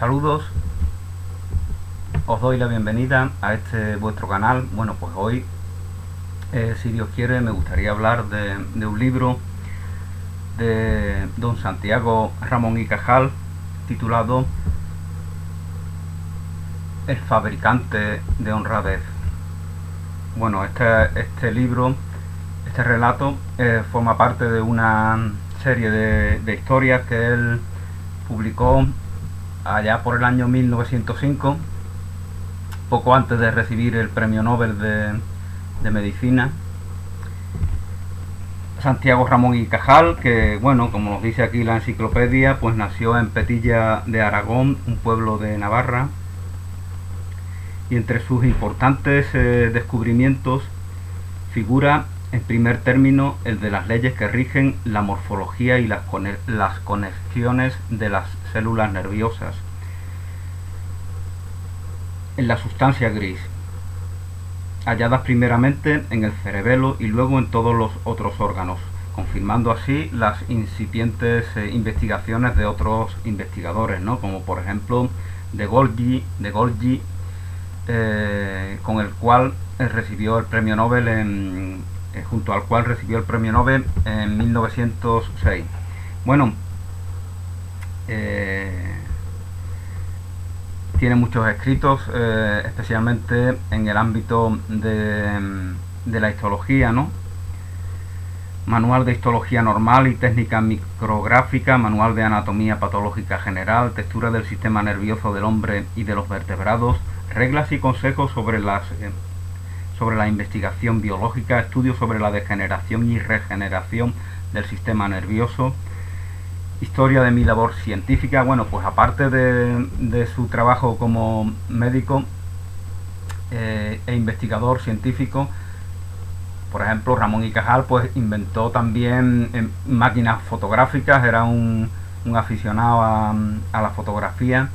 Saludos, os doy la bienvenida a este vuestro canal. Bueno, pues hoy, si Dios quiere, me gustaría hablar de un libro de don Santiago Ramón y Cajal titulado El fabricante de honradez. Bueno, este libro, este relato, forma parte de una serie de historias que él publicó allá por el año 1905, poco antes de recibir el premio Nobel de Medicina. Santiago Ramón y Cajal, que bueno, como nos dice aquí la enciclopedia, pues nació en Petilla de Aragón, un pueblo de Navarra, y entre sus importantes descubrimientos figura en primer término el de las leyes que rigen la morfología y las conexiones de las células nerviosas en la sustancia gris, halladas primeramente en el cerebelo y luego en todos los otros órganos, confirmando así las incipientes investigaciones de otros investigadores, ¿no? Como por ejemplo de Golgi, con el cual recibió el premio Nobel junto al cual recibió el premio Nobel en 1906. Bueno, tiene muchos escritos, especialmente en el ámbito de la histología, ¿no? Manual de histología normal y técnica micrográfica, manual de anatomía patológica general, textura del sistema nervioso del hombre y de los vertebrados, reglas y consejos sobre la investigación biológica, estudios sobre la degeneración y regeneración del sistema nervioso, historia de mi labor científica. Bueno, pues aparte de su trabajo como médico e investigador científico, por ejemplo, Ramón y Cajal pues inventó también máquinas fotográficas, era un aficionado a la fotografía,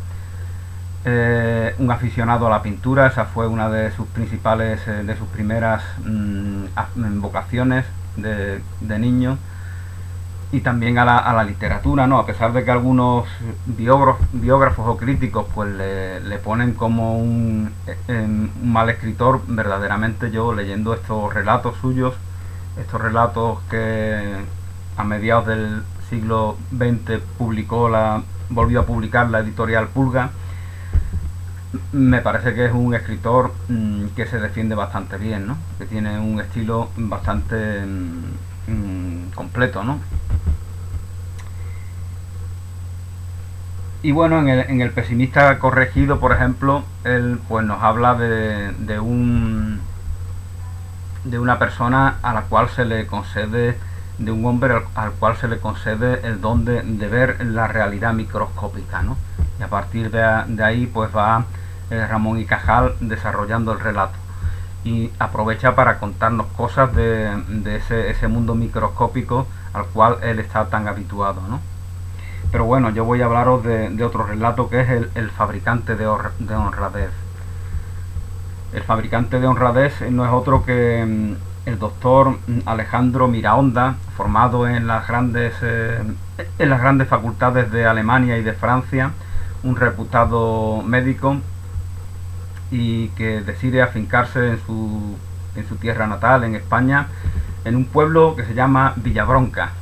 un aficionado a la pintura. Esa fue una de sus principales, de sus primeras vocaciones de niño. Y también a la literatura, ¿no? A pesar de que algunos biógrafos o críticos pues le ponen como un mal escritor, verdaderamente yo leyendo estos relatos suyos, estos relatos que a mediados del siglo XX volvió a publicar la editorial Pulga, me parece que es un escritor que se defiende bastante bien, ¿no? Que tiene un estilo bastante completo, ¿no? Y bueno, en el pesimista corregido, por ejemplo, él pues nos habla de una persona a la cual se le concede, de un hombre al cual se le concede el don de ver la realidad microscópica, ¿no? Y a partir de ahí pues va Ramón y Cajal desarrollando el relato y aprovecha para contarnos cosas de ese mundo microscópico al cual él está tan habituado, ¿no? Pero bueno, yo voy a hablaros de otro relato, que es el fabricante de honradez. El fabricante de honradez no es otro que el doctor Alejandro Miraonda, formado en las grandes facultades de Alemania y de Francia, un reputado médico, y que decide afincarse en su tierra natal, en España, en un pueblo que se llama Villabronca,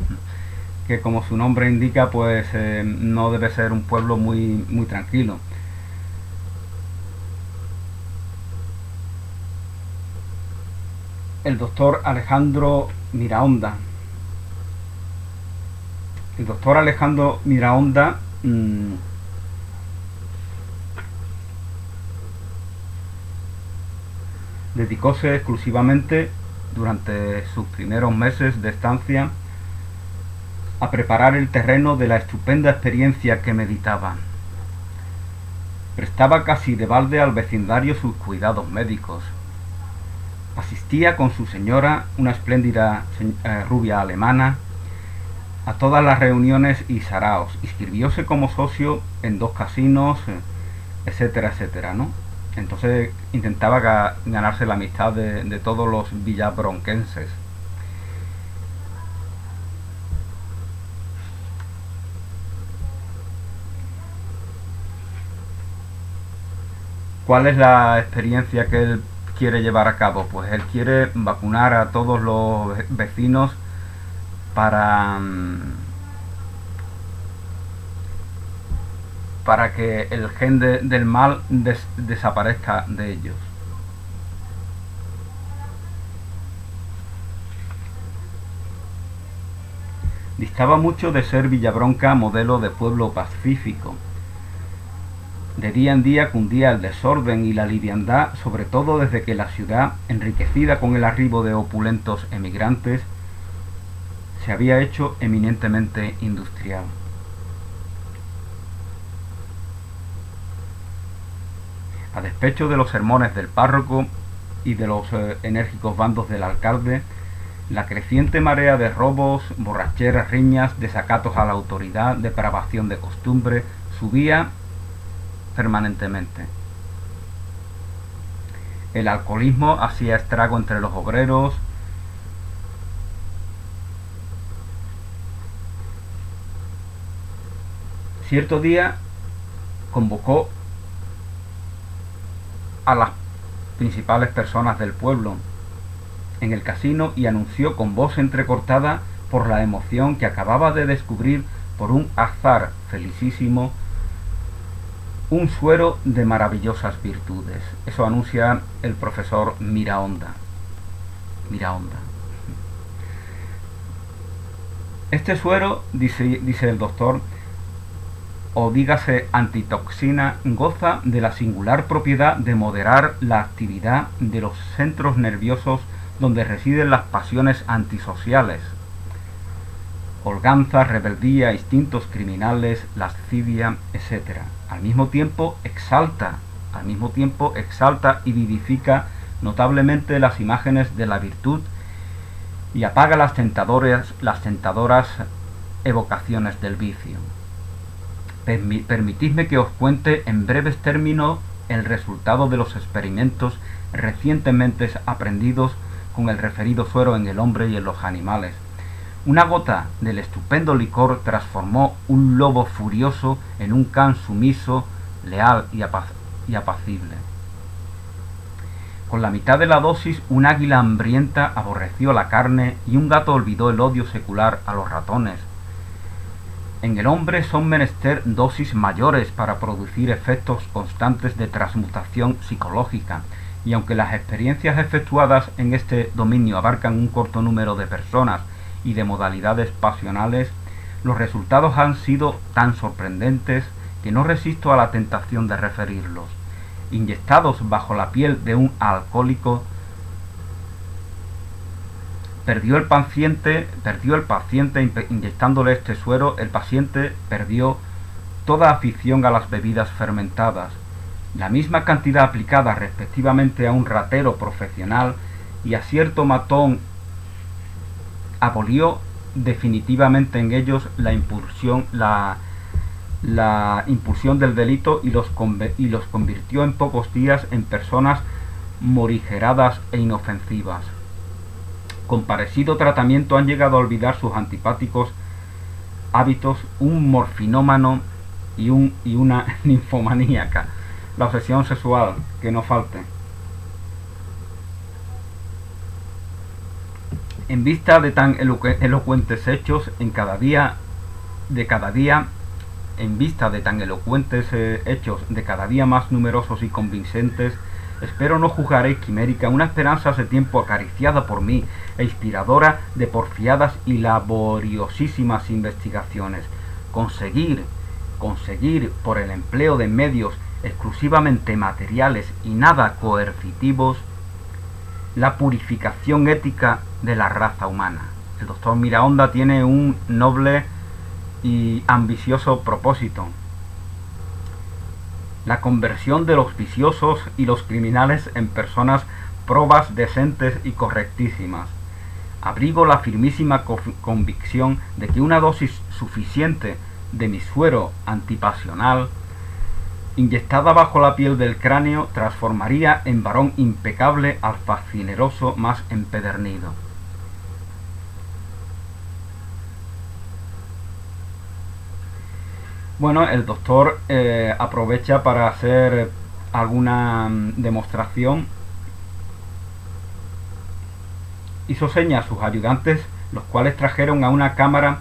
que como su nombre indica pues no debe ser un pueblo muy tranquilo. El doctor Alejandro Miraonda. El doctor Alejandro Miraonda dedicóse exclusivamente durante sus primeros meses de estancia a preparar el terreno de la estupenda experiencia que meditaba. Prestaba casi de balde al vecindario sus cuidados médicos. Asistía con su señora, una espléndida rubia alemana, a todas las reuniones y saraos. Inscribióse como socio en 2 casinos, etcétera, etcétera, ¿no? Entonces intentaba ganarse la amistad de todos los villabronquenses. ¿Cuál es la experiencia que él quiere llevar a cabo? Pues él quiere vacunar a todos los vecinos para, para que el gen del mal desaparezca de ellos. Distaba mucho de ser Villabronca modelo de pueblo pacífico. De día en día cundía el desorden y la liviandad, sobre todo desde que la ciudad, enriquecida con el arribo de opulentos emigrantes, se había hecho eminentemente industrial. A despecho de los sermones del párroco y de los enérgicos bandos del alcalde, la creciente marea de robos, borracheras, riñas, desacatos a la autoridad, depravación de costumbre, subía permanentemente. El alcoholismo hacía estrago entre los obreros. Cierto día convocó a las principales personas del pueblo en el casino y anunció con voz entrecortada por la emoción que acababa de descubrir por un azar felicísimo un suero de maravillosas virtudes. Eso anuncia el profesor Miraonda. Este suero, dice el doctor, o dígase antitoxina, goza de la singular propiedad de moderar la actividad de los centros nerviosos donde residen las pasiones antisociales, holganza, rebeldía, instintos criminales, lascivia, etc. Al mismo tiempo exalta y vivifica notablemente las imágenes de la virtud y apaga las tentadoras evocaciones del vicio. Permitidme que os cuente en breves términos el resultado de los experimentos recientemente aprendidos con el referido suero en el hombre y en los animales. Una gota del estupendo licor transformó un lobo furioso en un can sumiso, leal y apacible. Con la mitad de la dosis, un águila hambrienta aborreció la carne y un gato olvidó el odio secular a los ratones. En el hombre son menester dosis mayores para producir efectos constantes de transmutación psicológica, y aunque las experiencias efectuadas en este dominio abarcan un corto número de personas y de modalidades pasionales, los resultados han sido tan sorprendentes que no resisto a la tentación de referirlos. Inyectados bajo la piel de un alcohólico, perdió el paciente inyectándole este suero, el paciente perdió toda afición a las bebidas fermentadas. La misma cantidad aplicada respectivamente a un ratero profesional y a cierto matón abolió definitivamente en ellos la impulsión del delito y los convirtió en pocos días en personas morigeradas e inofensivas. Con parecido tratamiento han llegado a olvidar sus antipáticos hábitos un morfinómano y una ninfomaníaca. La obsesión sexual, que no falte. En vista de tan elocuentes hechos, de cada día más numerosos y convincentes, espero no juzgaréis quimérica una esperanza hace tiempo acariciada por mí e inspiradora de porfiadas y laboriosísimas investigaciones. Conseguir por el empleo de medios exclusivamente materiales y nada coercitivos la purificación ética de la raza humana. El doctor Miraonda tiene un noble y ambicioso propósito: la conversión de los viciosos y los criminales en personas probas, decentes y correctísimas. Abrigo la firmísima convicción de que una dosis suficiente de mi suero antipasional, inyectada bajo la piel del cráneo, transformaría en varón impecable al fascineroso más empedernido. Bueno, el doctor aprovecha para hacer alguna demostración, hizo señas a sus ayudantes, los cuales trajeron de una cámara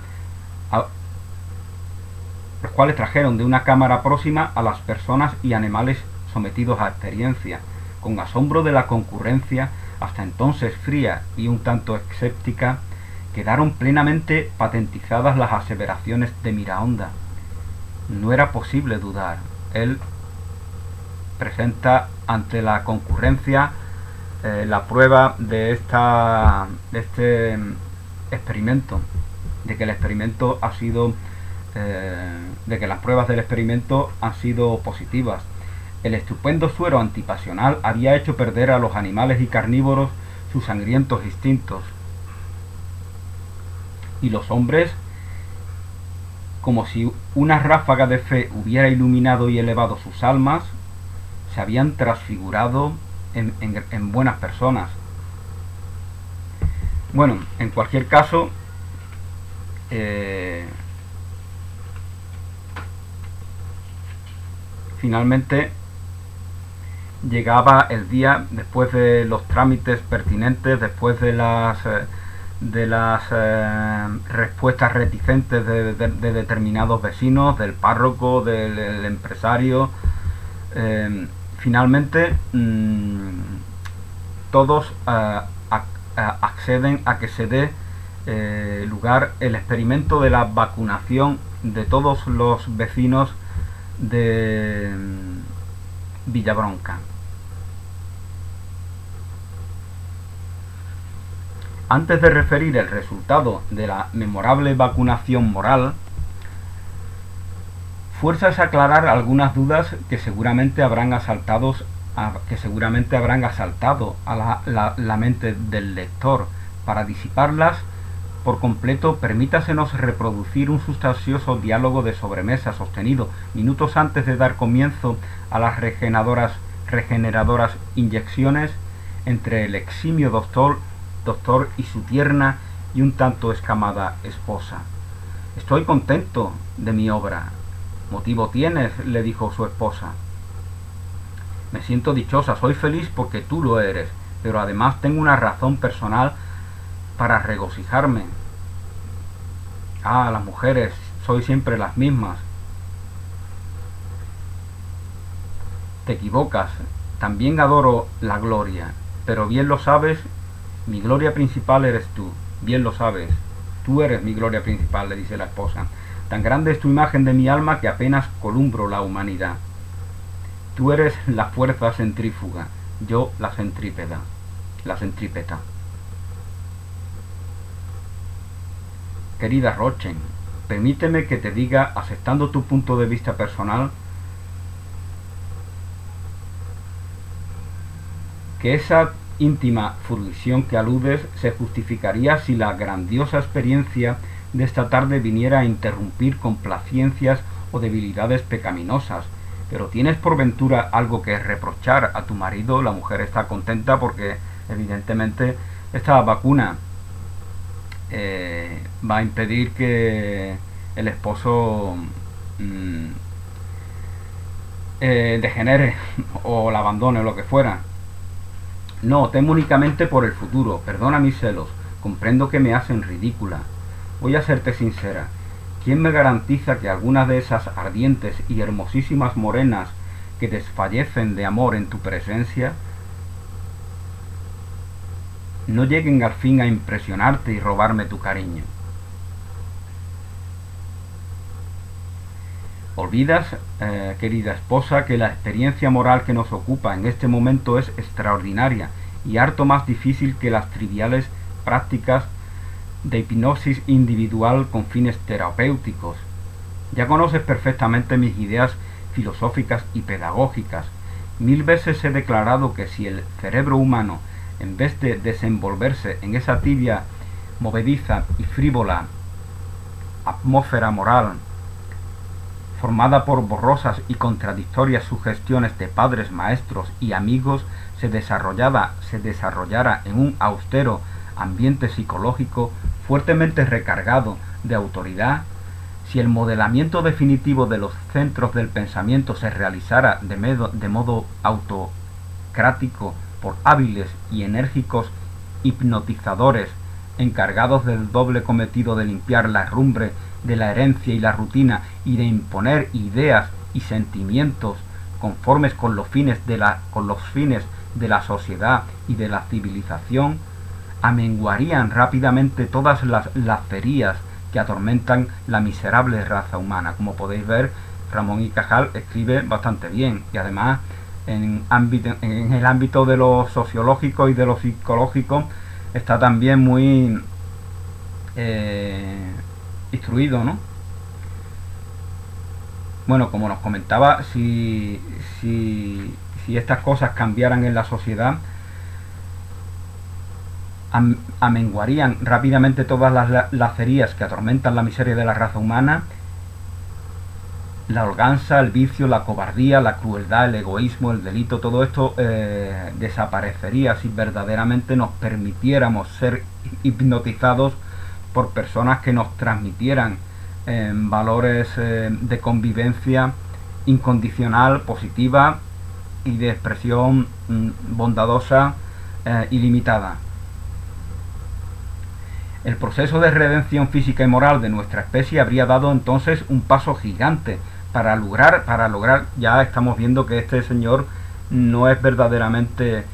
próxima a las personas y animales sometidos a experiencia. Con asombro de la concurrencia, hasta entonces fría y un tanto escéptica, quedaron plenamente patentizadas las aseveraciones de Miraonda. No era posible dudar. Él presenta ante la concurrencia la prueba de este experimento, de que el experimento ha sido de que las pruebas del experimento han sido positivas. El estupendo suero antipasional había hecho perder a los animales y carnívoros sus sangrientos instintos, y los hombres, como si una ráfaga de fe hubiera iluminado y elevado sus almas, se habían transfigurado en buenas personas. Bueno, en cualquier caso, finalmente llegaba el día, después de los trámites pertinentes, después de las respuestas reticentes de determinados vecinos, del párroco, del empresario. Finalmente todos acceden a que se dé lugar el experimento de la vacunación de todos los vecinos de Villabronca. Antes de referir el resultado de la memorable vacunación moral, fuerza es aclarar algunas dudas que seguramente habrán asaltado a la mente del lector. Para disiparlas por completo, permítasenos reproducir un sustancioso diálogo de sobremesa sostenido minutos antes de dar comienzo a las regeneradoras inyecciones entre el eximio doctor y su tierna y un tanto escamada esposa. «Estoy contento de mi obra». «¿Motivo tienes?», le dijo su esposa. «Me siento dichosa, soy feliz porque tú lo eres, pero además tengo una razón personal para regocijarme». «Ah, las mujeres, sois siempre las mismas». «Te equivocas, también adoro la gloria, pero bien lo sabes, mi gloria principal eres tú, bien lo sabes, tú eres mi gloria principal», le dice la esposa. «Tan grande es tu imagen de mi alma que apenas columbro la humanidad. Tú eres la fuerza centrífuga, yo la centrípeta. Querida Rochen, permíteme que te diga, aceptando tu punto de vista personal, que esa íntima fruición que aludes se justificaría si la grandiosa experiencia de esta tarde viniera a interrumpir complacencias o debilidades pecaminosas. Pero ¿tienes por ventura algo que reprochar a tu marido?» La mujer está contenta porque evidentemente esta vacuna va a impedir que el esposo degenere o la abandone o lo que fuera. «No, temo únicamente por el futuro. Perdona mis celos. Comprendo que me hacen ridícula. Voy a serte sincera. ¿Quién me garantiza que algunas de esas ardientes y hermosísimas morenas que desfallecen de amor en tu presencia no lleguen al fin a impresionarte y robarme tu cariño?» «Olvidas, querida esposa, que la experiencia moral que nos ocupa en este momento es extraordinaria y harto más difícil que las triviales prácticas de hipnosis individual con fines terapéuticos. Ya conoces perfectamente mis ideas filosóficas y pedagógicas. 1000 veces he declarado que si el cerebro humano, en vez de desenvolverse en esa tibia, movediza y frívola atmósfera moral, formada por borrosas y contradictorias sugestiones de padres, maestros y amigos, se desarrollara en un austero ambiente psicológico fuertemente recargado de autoridad, Si el modelamiento definitivo de los centros del pensamiento se realizara de modo autocrático por hábiles y enérgicos hipnotizadores encargados del doble cometido de limpiar la herrumbre de la herencia y la rutina y de imponer ideas y sentimientos conformes con los fines de la sociedad y de la civilización, amenguarían rápidamente todas las lacerías que atormentan la miserable raza humana. Como podéis ver, Ramón y Cajal escribe bastante bien, y además en el ámbito de lo sociológico y de lo psicológico está también muy instruido, ¿no? Bueno, como nos comentaba, si estas cosas cambiaran en la sociedad, amenguarían rápidamente todas las lacerías que atormentan la miseria de la raza humana, la holganza, el vicio, la cobardía, la crueldad, el egoísmo, el delito, todo esto desaparecería si verdaderamente nos permitiéramos ser hipnotizados por personas que nos transmitieran valores de convivencia incondicional, positiva y de expresión bondadosa ilimitada. El proceso de redención física y moral de nuestra especie habría dado entonces un paso gigante para lograr, ya estamos viendo que este señor no es verdaderamente,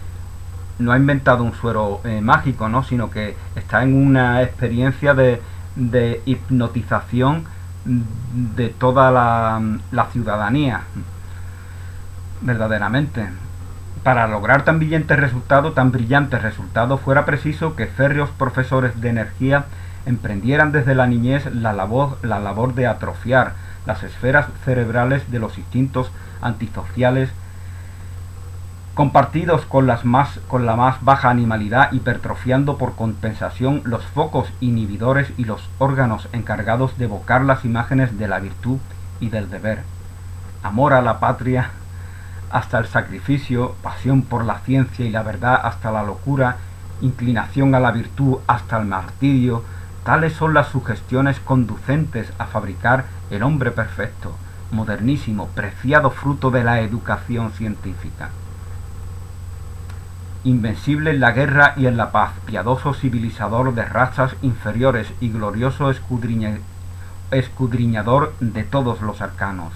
no ha inventado un suero mágico, ¿no? Sino que está en una experiencia de hipnotización de toda la ciudadanía, verdaderamente. Para lograr tan brillantes resultados, fuera preciso que férreos profesores de energía emprendieran desde la niñez la labor de atrofiar las esferas cerebrales de los instintos antisociales compartidos con la más baja animalidad, hipertrofiando por compensación los focos inhibidores y los órganos encargados de evocar las imágenes de la virtud y del deber. Amor a la patria hasta el sacrificio, pasión por la ciencia y la verdad hasta la locura, inclinación a la virtud hasta el martirio, tales son las sugestiones conducentes a fabricar el hombre perfecto, modernísimo, preciado fruto de la educación científica. Invencible en la guerra y en la paz, piadoso civilizador de razas inferiores y glorioso escudriñador de todos los arcanos.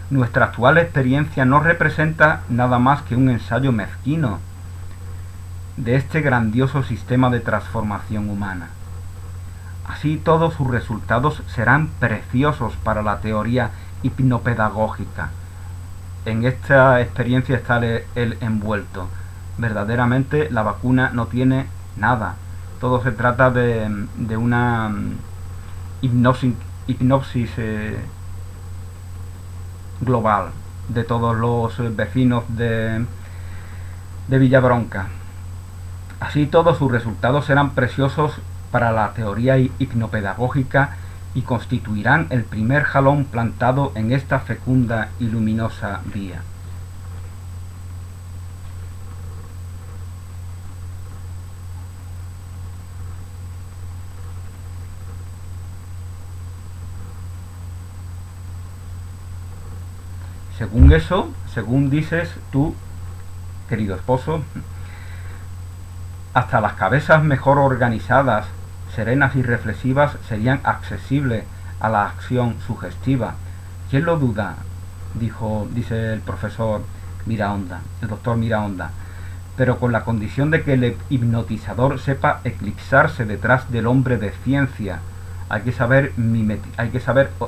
Nuestra actual experiencia no representa nada más que un ensayo mezquino de este grandioso sistema de transformación humana. Así todos sus resultados serán preciosos para la teoría hipnopedagógica. En esta experiencia está el envuelto. Verdaderamente la vacuna no tiene nada. Todo se trata de una hipnosis global de todos los vecinos de Villabronca. Así todos sus resultados serán preciosos para la teoría hipnopedagógica y constituirán el primer jalón plantado en esta fecunda y luminosa vía. Según eso, según dices tú, querido esposo, hasta las cabezas mejor organizadas, serenas y reflexivas serían accesibles a la acción sugestiva. ¿Quién lo duda? Dice el profesor Miraonda, el doctor Miraonda, pero con la condición de que el hipnotizador sepa eclipsarse detrás del hombre de ciencia. Hay que saber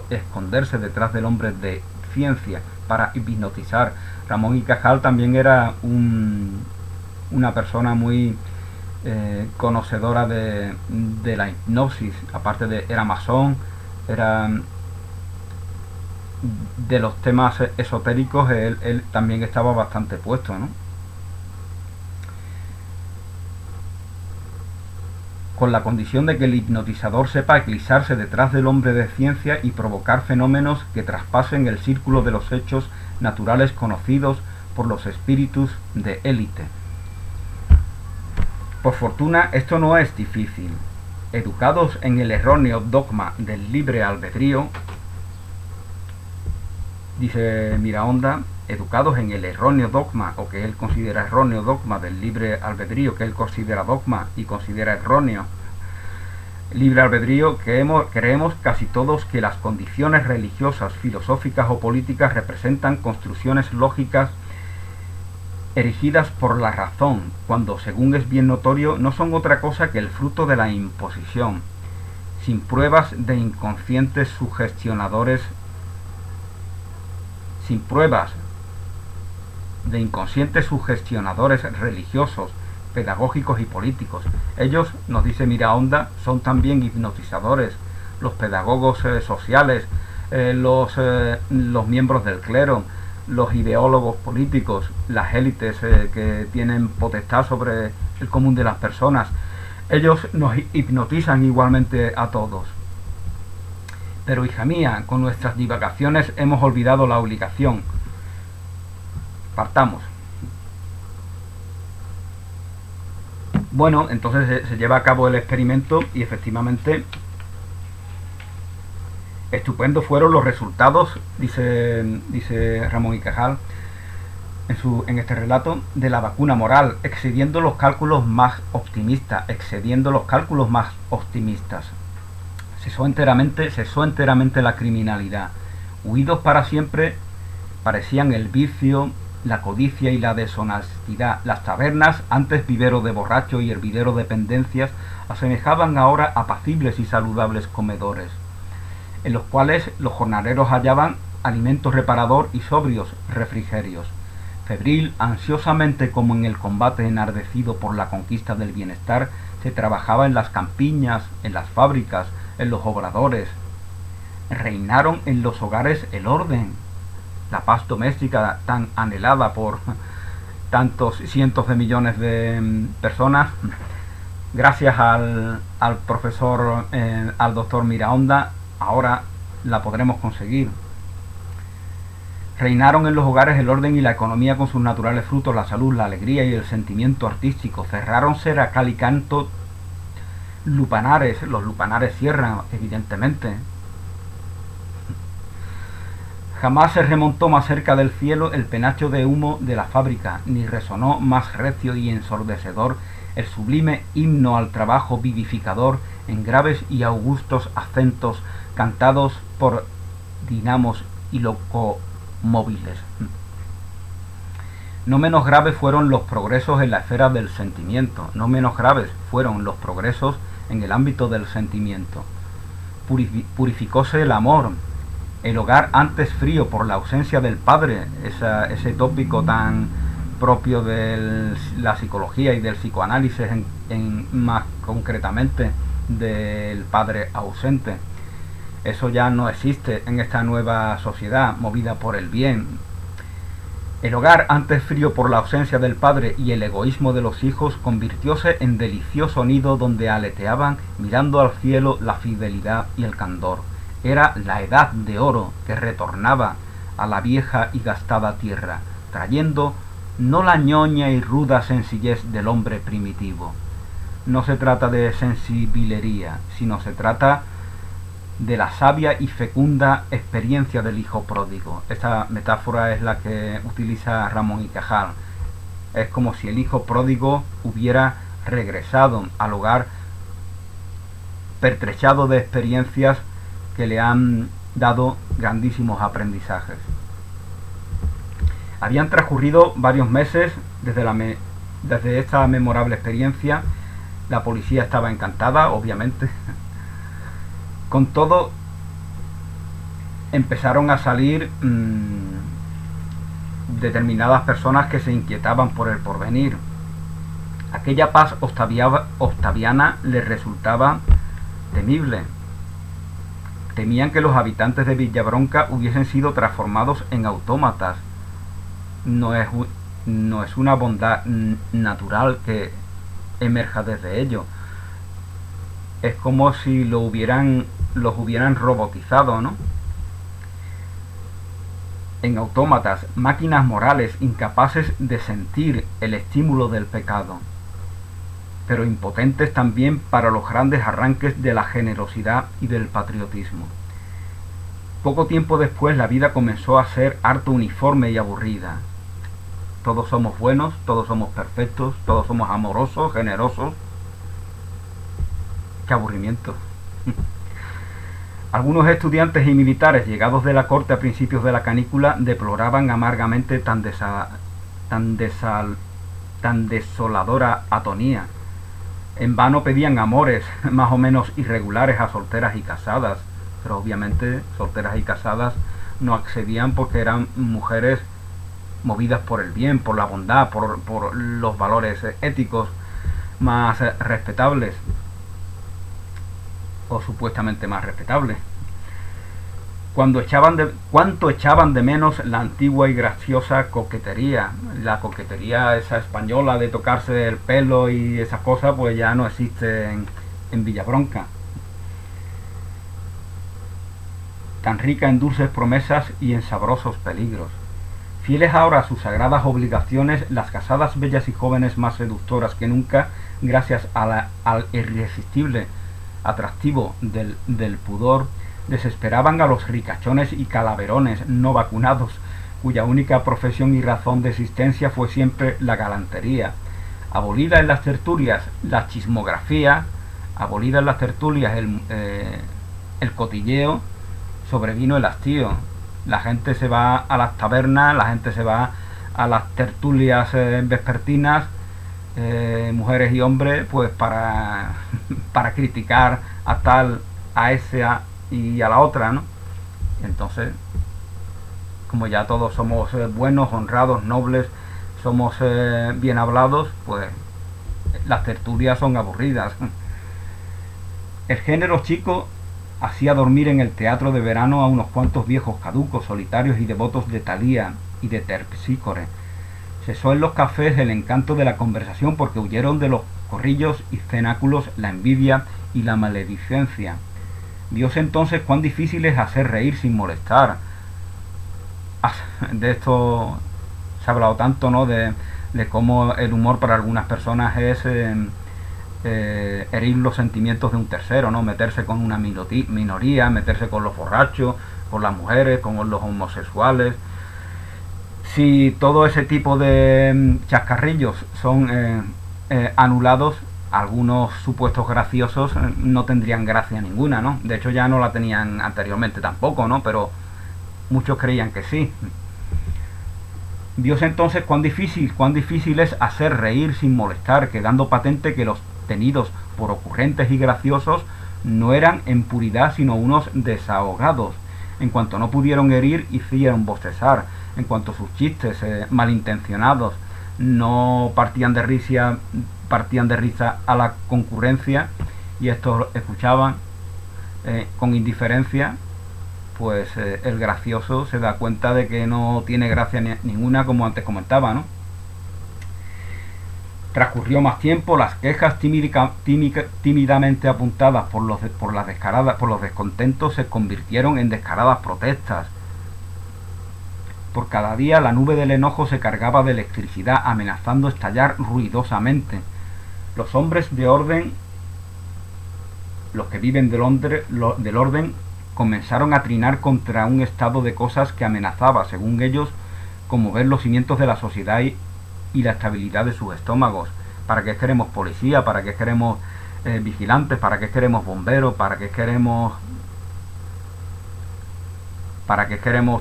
esconderse detrás del hombre de ciencia para hipnotizar. Ramón y Cajal también era una persona muy conocedora de la hipnosis, aparte de era masón, era de los temas esotéricos, él también estaba bastante puesto, ¿no? Con la condición de que el hipnotizador sepa eclipsarse detrás del hombre de ciencia y provocar fenómenos que traspasen el círculo de los hechos naturales conocidos por los espíritus de élite. Por fortuna, esto no es difícil. educados en el erróneo dogma del libre albedrío, dice Miraonda, educados en el erróneo dogma, o que él considera erróneo dogma del libre albedrío, que él considera dogma y considera erróneo libre albedrío, creemos casi todos que las condiciones religiosas, filosóficas o políticas representan construcciones lógicas erigidas por la razón, cuando, según es bien notorio, no son otra cosa que el fruto de la imposición, sin pruebas de inconscientes sugestionadores, religiosos, pedagógicos y políticos. Ellos, nos dice Miraonda, son también hipnotizadores, los pedagogos sociales, los miembros del clero, los ideólogos políticos, las élites que tienen potestad sobre el común de las personas. Ellos nos hipnotizan igualmente a todos. Pero, hija mía, con nuestras divagaciones hemos olvidado la obligación. Partamos. Bueno, entonces se lleva a cabo el experimento y efectivamente estupendos fueron los resultados, dice Ramón y Cajal en este relato, de la vacuna moral, excediendo los cálculos más optimistas. Cesó enteramente la criminalidad. Huidos para siempre parecían el vicio, la codicia y la deshonestidad. Las tabernas, antes vivero de borrachos y hervidero de pendencias, asemejaban ahora apacibles y saludables comedores, en los cuales los jornaleros hallaban alimento reparador y sobrios refrigerios. Febril, ansiosamente como en el combate enardecido por la conquista del bienestar, se trabajaba en las campiñas, en las fábricas, en los obradores. Reinaron en los hogares el orden, la paz doméstica tan anhelada por tantos cientos de millones de personas. Gracias al profesor, al doctor Miraonda, ahora la podremos conseguir. Reinaron en los hogares el orden y la economía con sus naturales frutos, la salud, la alegría y el sentimiento artístico. Cerráronse a cal y canto lupanares. Los lupanares cierran, evidentemente. Jamás se remontó más cerca del cielo el penacho de humo de la fábrica, ni resonó más recio y ensordecedor el sublime himno al trabajo vivificador en graves y augustos acentos cantados por dinamos y locomóviles. No menos graves fueron los progresos en la esfera del sentimiento, no menos graves fueron los progresos en el ámbito del sentimiento. Purificóse el amor, el hogar antes frío por la ausencia del padre, ese tópico tan propio de la psicología y del psicoanálisis, más concretamente del padre ausente. Eso ya no existe en esta nueva sociedad movida por el bien. El hogar, antes frío por la ausencia del padre y el egoísmo de los hijos, convirtióse en delicioso nido donde aleteaban, mirando al cielo, la fidelidad y el candor. Era la edad de oro que retornaba a la vieja y gastada tierra, trayendo no la ñoña y ruda sencillez del hombre primitivo. No se trata de sensibilería, sino se trata de la sabia y fecunda experiencia del hijo pródigo. Esta metáfora es la que utiliza Ramón y Cajal. Es como si el hijo pródigo hubiera regresado al hogar pertrechado de experiencias que le han dado grandísimos aprendizajes. Habían transcurrido varios meses desde esta memorable experiencia. La policía estaba encantada, obviamente. Con todo, empezaron a salir determinadas personas que se inquietaban por el porvenir. Aquella paz octaviana les resultaba temible. Temían que los habitantes de Villabronca hubiesen sido transformados en autómatas. No es una bondad natural que emerja desde ello. Es como si los hubieran robotizado, ¿no? En autómatas, máquinas morales incapaces de sentir el estímulo del pecado. pero impotentes también para los grandes arranques de la generosidad y del patriotismo. Poco tiempo después la vida comenzó a ser harto uniforme y aburrida. Todos somos buenos, todos somos perfectos, todos somos amorosos, generosos. ¡Qué aburrimiento! Algunos estudiantes y militares llegados de la corte a principios de la canícula deploraban amargamente tan desoladora atonía. En vano pedían amores más o menos irregulares a solteras y casadas, pero obviamente solteras y casadas no accedían porque eran mujeres movidas por el bien, por la bondad, por los valores éticos más respetables, o supuestamente más respetables. Cuánto echaban de menos la antigua y graciosa coquetería. La coquetería esa española de tocarse el pelo y esas cosas, pues ya no existe en Villabronca. Tan rica en dulces promesas y en sabrosos peligros. Fieles ahora a sus sagradas obligaciones, las casadas bellas y jóvenes más seductoras que nunca, gracias al irresistible atractivo del pudor, desesperaban a los ricachones y calaverones no vacunados, cuya única profesión y razón de existencia fue siempre la galantería. Abolida en las tertulias la chismografía, abolida en las tertulias el cotilleo, sobrevino el hastío. La gente se va a las tabernas, la gente se va a las tertulias vespertinas, mujeres y hombres, pues para criticar a tal, a esa y a la otra, ¿no? Entonces, como ya todos somos buenos, honrados, nobles, somos bien hablados, pues las tertulias son aburridas. El género chico hacía dormir en el teatro de verano a unos cuantos viejos caducos, solitarios y devotos de Talía y de Terpsícore. Cesó en los cafés el encanto de la conversación porque huyeron de los corrillos y cenáculos la envidia y la maledicencia. Vióse entonces cuán difícil es hacer reír sin molestar. De esto se ha hablado tanto, ¿no? De cómo el humor para algunas personas es herir los sentimientos de un tercero, ¿no? Meterse con una minoría, meterse con los borrachos, con las mujeres, con los homosexuales. Si todo ese tipo de chascarrillos son anulados, algunos supuestos graciosos no tendrían gracia ninguna, ¿no? De hecho ya no la tenían anteriormente tampoco, ¿no? Pero muchos creían que sí. Vióse entonces cuán difícil es hacer reír sin molestar, quedando patente que los tenidos por ocurrentes y graciosos no eran en puridad sino unos desahogados. En cuanto no pudieron herir, hicieron bostezar. En cuanto sus chistes malintencionados no partían de risa a la concurrencia y estos escuchaban con indiferencia, pues el gracioso se da cuenta de que no tiene gracia ninguna, como antes comentaba, ¿no? Transcurrió más tiempo, las quejas tímidamente apuntadas por los descontentos se convirtieron en descaradas protestas. Por cada día la nube del enojo se cargaba de electricidad, amenazando estallar ruidosamente. Los hombres de orden, los que viven del orden, comenzaron a trinar contra un estado de cosas que amenazaba, según ellos, conmover los cimientos de la sociedad y la estabilidad de sus estómagos. ¿Para qué queremos policía? ¿Para qué queremos vigilantes? ¿Para qué queremos bomberos? ¿Para qué queremos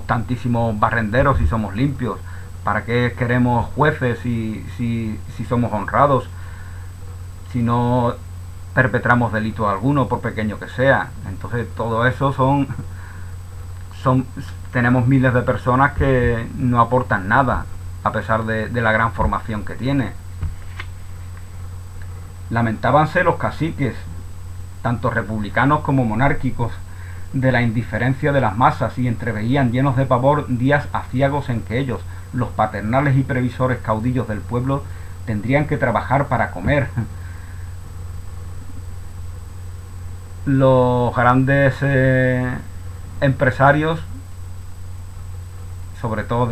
tantísimos barrenderos si somos limpios? ¿Para qué queremos jueces si somos honrados? Si no perpetramos delito alguno, por pequeño que sea. Entonces todo eso tenemos miles de personas que no aportan nada, a pesar de la gran formación que tiene. Lamentábanse los caciques, tanto republicanos como monárquicos, de la indiferencia de las masas y entreveían llenos de pavor días aciagos en que ellos, los paternales y previsores caudillos del pueblo, tendrían que trabajar para comer. Los grandes empresarios, sobre todo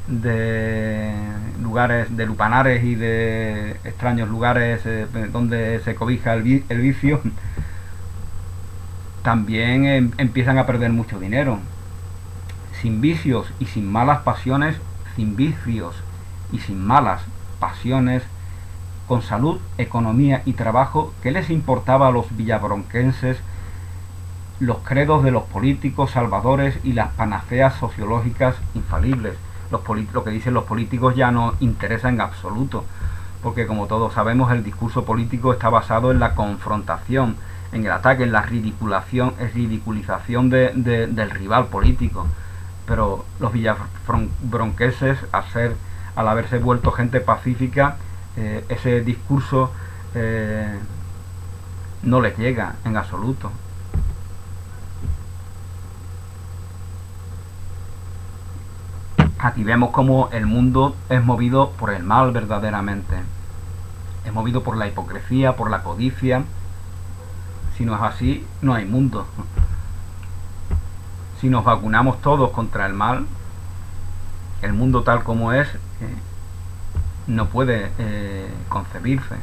de lugares, de lupanares y de extraños lugares donde se cobija el vicio, también empiezan a perder mucho dinero. Sin vicios y sin malas pasiones, sin vicios y sin malas pasiones, con salud, economía y trabajo, ¿qué les importaba a los villabronquenses los credos de los políticos salvadores y las panaceas sociológicas infalibles? Lo que dicen los políticos ya no interesa en absoluto, porque como todos sabemos el discurso político está basado en la confrontación, en el ataque, en la ridiculización del rival político. Pero los villabronquenses, al haberse vuelto gente pacífica, ese discurso no les llega en absoluto. Aquí vemos cómo el mundo es movido por el mal verdaderamente. Es movido por la hipocresía, por la codicia. Si no es así, no hay mundo. Si nos vacunamos todos contra el mal, el mundo tal como es no puede concebirse.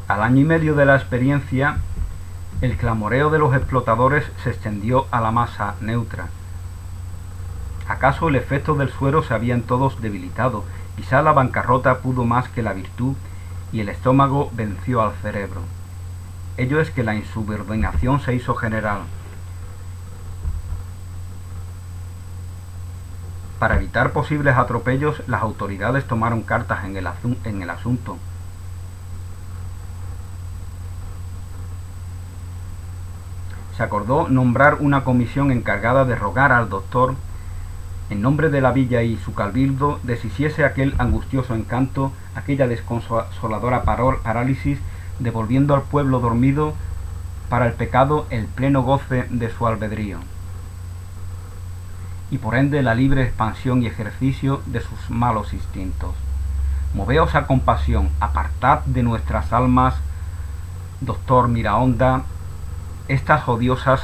Al año y medio de la experiencia, el clamoreo de los explotadores se extendió a la masa neutra. ¿Acaso el efecto del suero se había en todos debilitado? Quizá la bancarrota pudo más que la virtud y el estómago venció al cerebro. Ello es que la insubordinación se hizo general. Para evitar posibles atropellos, las autoridades tomaron cartas en el asunto. Se acordó nombrar una comisión encargada de rogar al doctor, en nombre de la villa y su cabildo, deshiciese aquel angustioso encanto, aquella desconsoladora parálisis, devolviendo al pueblo dormido para el pecado el pleno goce de su albedrío, y por ende la libre expansión y ejercicio de sus malos instintos. Moveos a compasión, apartad de nuestras almas, doctor Miraonda, estas odiosas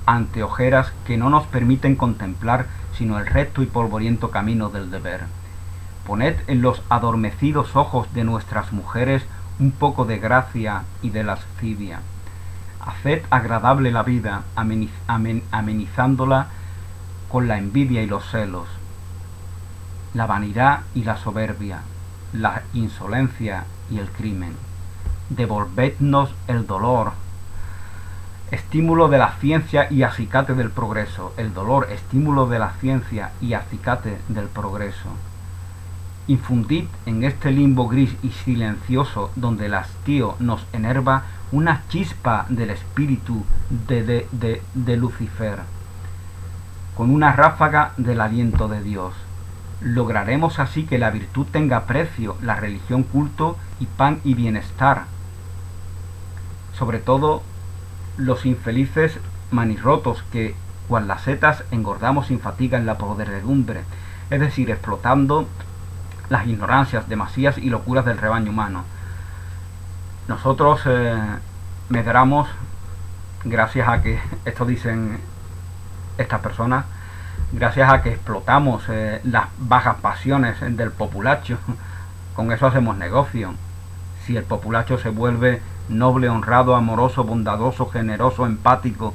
anteojeras que no nos permiten contemplar sino el recto y polvoriento camino del deber. Poned en los adormecidos ojos de nuestras mujeres un poco de gracia y de lascivia. Haced agradable la vida, amenizándola con la envidia y los celos, la vanidad y la soberbia, la insolencia y el crimen. Devolvednos el dolor, estímulo de la ciencia y acicate del progreso. El dolor, estímulo de la ciencia y acicate del progreso. Infundid en este limbo gris y silencioso donde el hastío nos enerva una chispa del espíritu de Lucifer, con una ráfaga del aliento de Dios. Lograremos así que la virtud tenga precio, la religión culto y pan y bienestar. Sobre todo los infelices manirrotos que, cual las setas, engordamos sin fatiga en la podredumbre, es decir, explotando las ignorancias, demasías y locuras del rebaño humano. Nosotros medramos, gracias a que, esto dicen estas personas, gracias a que explotamos las bajas pasiones del populacho. Con eso hacemos negocio. Si el populacho se vuelve noble, honrado, amoroso, bondadoso, generoso, empático,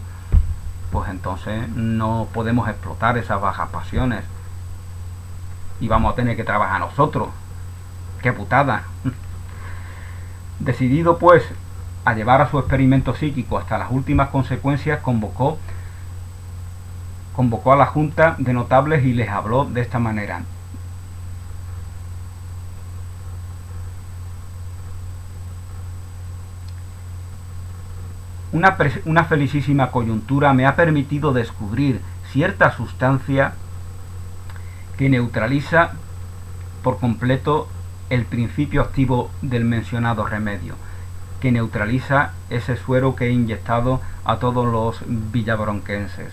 pues entonces no podemos explotar esas bajas pasiones y vamos a tener que trabajar nosotros. ¡Qué putada! Decidido pues a llevar a su experimento psíquico hasta las últimas consecuencias, convocó a la junta de notables y les habló de esta manera: Una felicísima coyuntura me ha permitido descubrir cierta sustancia que neutraliza por completo el principio activo del mencionado remedio, que neutraliza ese suero que he inyectado a todos los villabronquenses.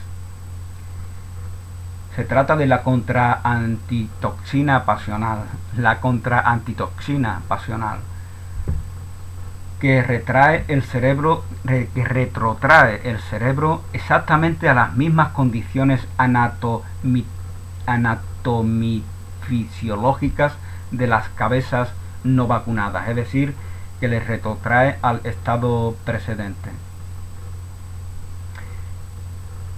Se trata de la contraantitoxina pasional. La contraantitoxina pasional, que retrotrae el cerebro exactamente a las mismas condiciones anatomifisiológicas de las cabezas no vacunadas, es decir, que les retrotrae al estado precedente.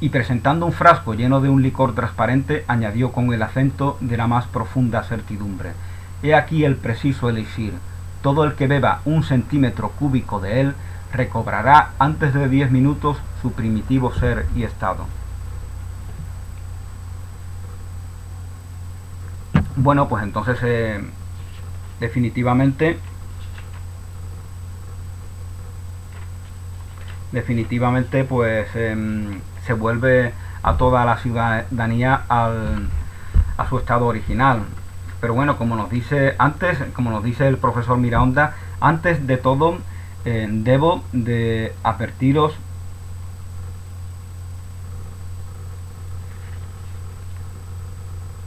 Y presentando un frasco lleno de un licor transparente, añadió con el acento de la más profunda certidumbre: he aquí el preciso elixir. Todo el que beba 1 centímetro cúbico de él recobrará antes de 10 minutos su primitivo ser y estado. Bueno, pues entonces definitivamente pues se vuelve a toda la ciudadanía a su estado original. Pero bueno, como nos dice el profesor Miraonda, antes de todo debo de advertiros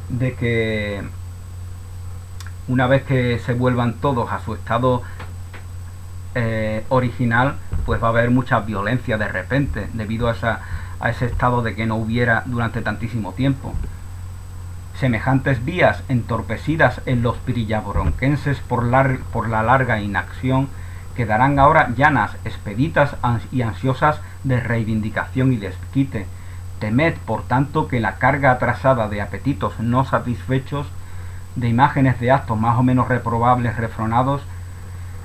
de que una vez que se vuelvan todos a su estado original, pues va a haber mucha violencia de repente, debido a ese estado de que no hubiera durante tantísimo tiempo. Semejantes vías entorpecidas en los villabronquenses por la larga inacción quedarán ahora llanas, expeditas y ansiosas de reivindicación y desquite. Temed, por tanto, que la carga atrasada de apetitos no satisfechos, de imágenes de actos más o menos reprobables refrenados,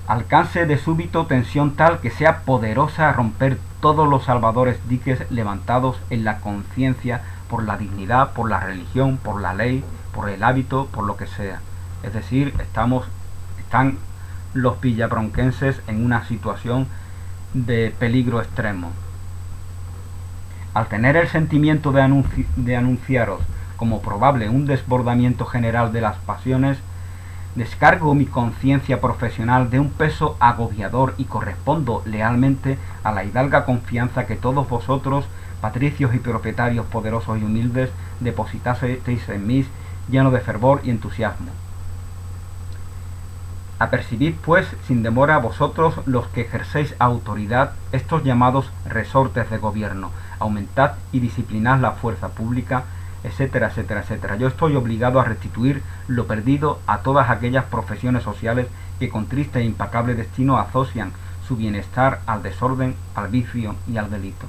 alcance de súbito tensión tal que sea poderosa a romper todos los salvadores diques levantados en la conciencia por la dignidad, por la religión, por la ley, por el hábito, por lo que sea. Es decir, están los villabronquenses en una situación de peligro extremo. Al tener el sentimiento de anunciaros como probable un desbordamiento general de las pasiones, descargo mi conciencia profesional de un peso agobiador y correspondo lealmente a la hidalga confianza que todos vosotros, patricios y propietarios poderosos y humildes, depositasteis en mí, lleno de fervor y entusiasmo. Apercibid, pues, sin demora vosotros, los que ejercéis autoridad, estos llamados resortes de gobierno, aumentad y disciplinad la fuerza pública, etcétera, etcétera, etcétera. Yo estoy obligado a restituir lo perdido a todas aquellas profesiones sociales que con triste e impacable destino asocian su bienestar al desorden, al vicio y al delito.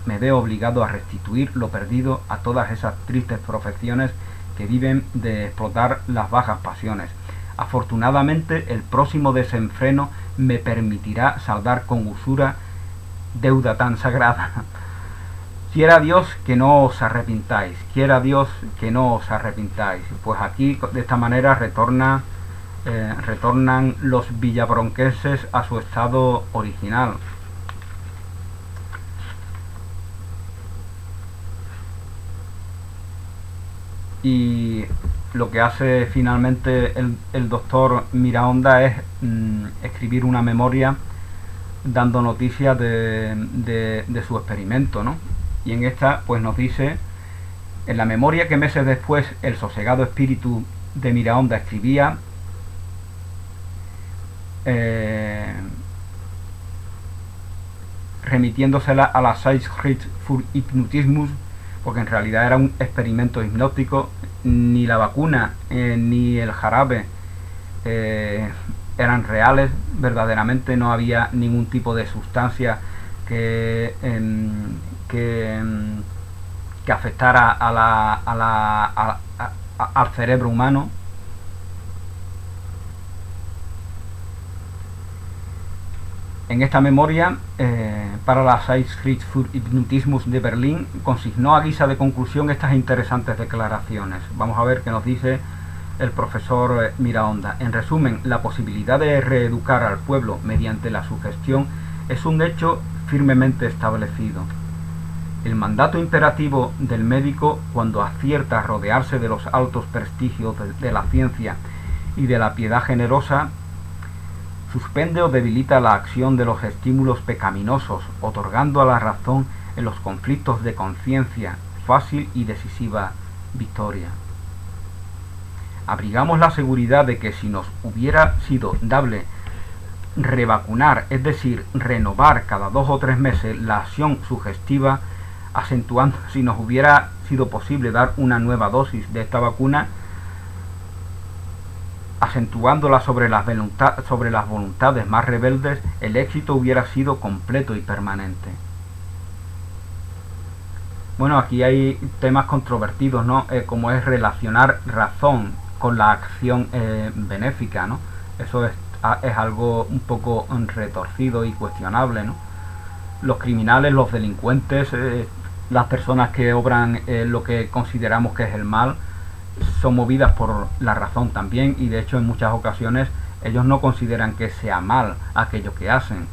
Me veo obligado a restituir lo perdido a todas esas tristes profesiones que viven de explotar las bajas pasiones. Afortunadamente, el próximo desenfreno me permitirá saldar con usura deuda tan sagrada. Quiera Dios que no os arrepintáis, quiera Dios que no os arrepintáis. Pues aquí de esta manera retornan los villabronquenses a su estado original. Y lo que hace finalmente el doctor Miraonda es escribir una memoria dando noticias de su experimento, ¿no? Y en esta pues nos dice: en la memoria que meses después el sosegado espíritu de Miraonda escribía, remitiéndosela a la Zeitschrift für Hypnotismus, porque en realidad era un experimento hipnótico. Ni la vacuna ni el jarabe eran reales, verdaderamente no había ningún tipo de sustancia que afectara al cerebro humano. En esta memoria, para la Zeitschrift für Hypnotismus de Berlín, consignó a guisa de conclusión estas interesantes declaraciones. Vamos a ver qué nos dice el profesor Miraonda. En resumen, la posibilidad de reeducar al pueblo mediante la sugestión es un hecho firmemente establecido. El mandato imperativo del médico, cuando acierta a rodearse de los altos prestigios de la ciencia y de la piedad generosa, suspende o debilita la acción de los estímulos pecaminosos, otorgando a la razón en los conflictos de conciencia fácil y decisiva victoria. Abrigamos la seguridad de que si nos hubiera sido dable revacunar, es decir, renovar cada 2 o 3 meses la acción sugestiva, acentuando, si nos hubiera sido posible dar una nueva dosis de esta vacuna, acentuándola sobre las voluntades más rebeldes, el éxito hubiera sido completo y permanente. Bueno, aquí hay temas controvertidos, ¿no? Como es relacionar razón con la acción benéfica, ¿no? Eso es algo un poco retorcido y cuestionable, ¿no? Los criminales, los delincuentes, las personas que obran lo que consideramos que es el mal, son movidas por la razón también, y de hecho en muchas ocasiones ellos no consideran que sea mal aquello que hacen.